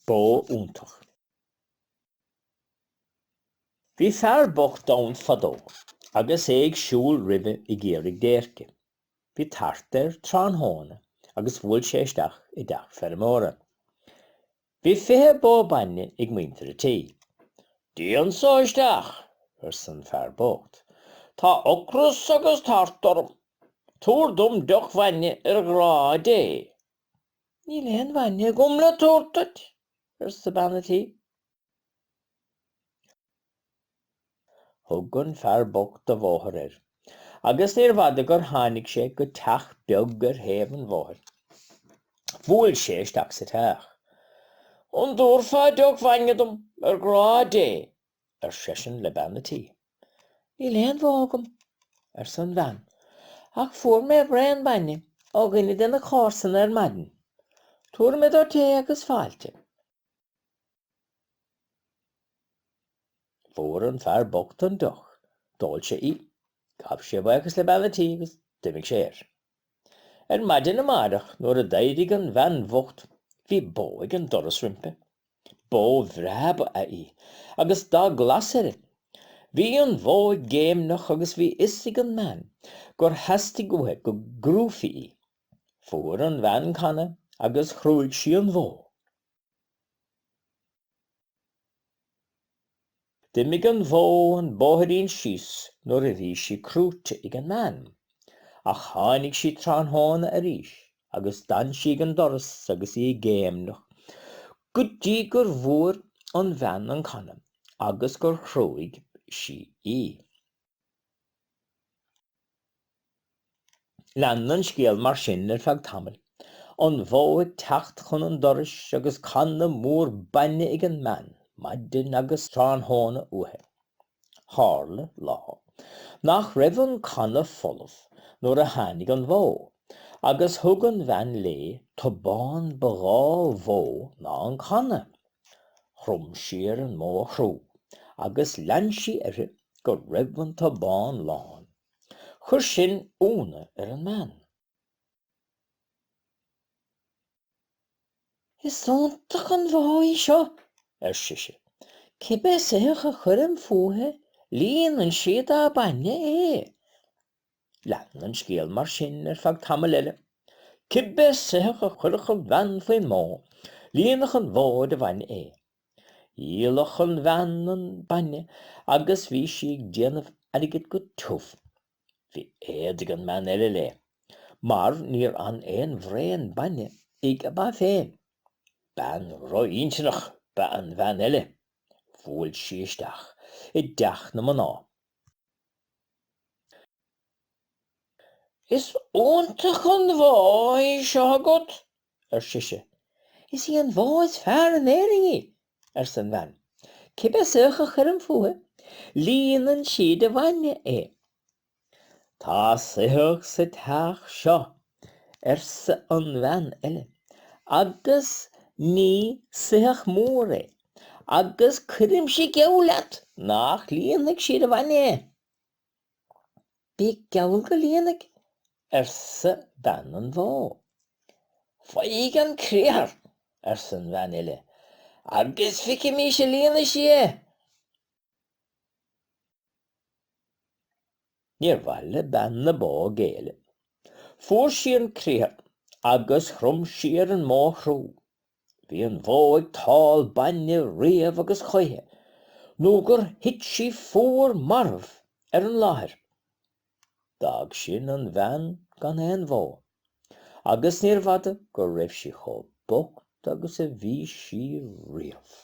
Iontach. Bhí fear bocht dán fadó, agus éag siúl ribhe I géarig déirce. Bhí tartar tránhóna, agus bhfuil sé isteach I dach fermóra. Bhí fithe bó banne ag muintir a tí. Díon sóisteach, san fear bocht. Tá ocras agus tartarm. Túr dom doch vanne Ghráda. Ní leon vanne gom le túrtat, sa banna tí. Thuggan fear bocht a bhóthar agus níor bhada gur tháinig sé go teach beag gur thaobh an bhóthar. Bhuail sé isteach sa teach. An dúr fá doch vanne dom Ghráda, sesin le banna tí. Ní leon bhágam, san bhean, ach fuair mé bhrean banne ó gine denna chósan maidin. Túr mé dár té agus fáilte. Fuair an fear bocht an doch, dóil sé I, gab sé bhuiachas le banna tí agus duimig séir. Maidin amárach nuair a d'fhoidigh an bhean bhocht, bhí bó ag an doras rimpe. Bó bhreab a I, agus dá glas Bhí an bhó ag géimnach agus bhí isig an man, gur hastig uthe go grúfi I. Fuair an bhean canna agus chrúig sí an bhó. Dimig an bhó an bóthaín síos nuair a rís sí crúte ag an man, ach tháinig sí tránhóna a rís, agus dan sí an doras agus I géimnach, go dtí gur bhuair an bhean an canna, agus gur chrúig sí I. Lean an scéal mar sin feadh tamil, an bhó ag teacht chun an doras agus canna mór banne ag an man, maidin agus tránhóna uthe. Tharla lá, nach raibh an canna folamh nuair a tháinig an bhó, agus thug an bhean lé tobán bagá bhó ná an canna. Chrum siar an mó chrú, agus lean sí gur raibh an tobán lán. Chur sin úna an man. Is Iontach an bhó I seo, siise. Cibé saoch a chur an fuathe, líon an siad a banne Lean an scéal mar sin feadh tamil eile. Cibé saoch a churach an bhean faoin mó, líonach an bhó de banne Íalach an bhean an banne, agus bhí sí ag déanamh airgid go túf. Bhí éadig an man eile le, mar níor an bhréan banne ag a ba féin. Ban Iontach ba an bhean eile. Bhuail sí isteach, I deach na maná. Is Iontach an bhó I seo agat, siise. Is I an bhó is fearr an éiringi, san bhean. Cibé saoch a chur an fuathe, líon an siad a bhaine Tá saoch sa teach seo, sa an bhean eile, agus ní saoch mór agus cuirim sí geolaat nach líonach siad a bhaine Bí geall go líonach sa bhean an bhó. Faoigh an críochar, san bhean eile, agus fici mí sé líonna sí Níor bhaile le bean na bó géile. Fuair sí an críochar, agus chrum siar an mó chrú. Bhí an bhó ag táil banne riamh agus choithe, nó gur hit sí fuair marmh an láthair. D'fhág sin an bhean gan bhó, agus níor bhada gur raibh sí chomh bocht agus a bhí sí riamh.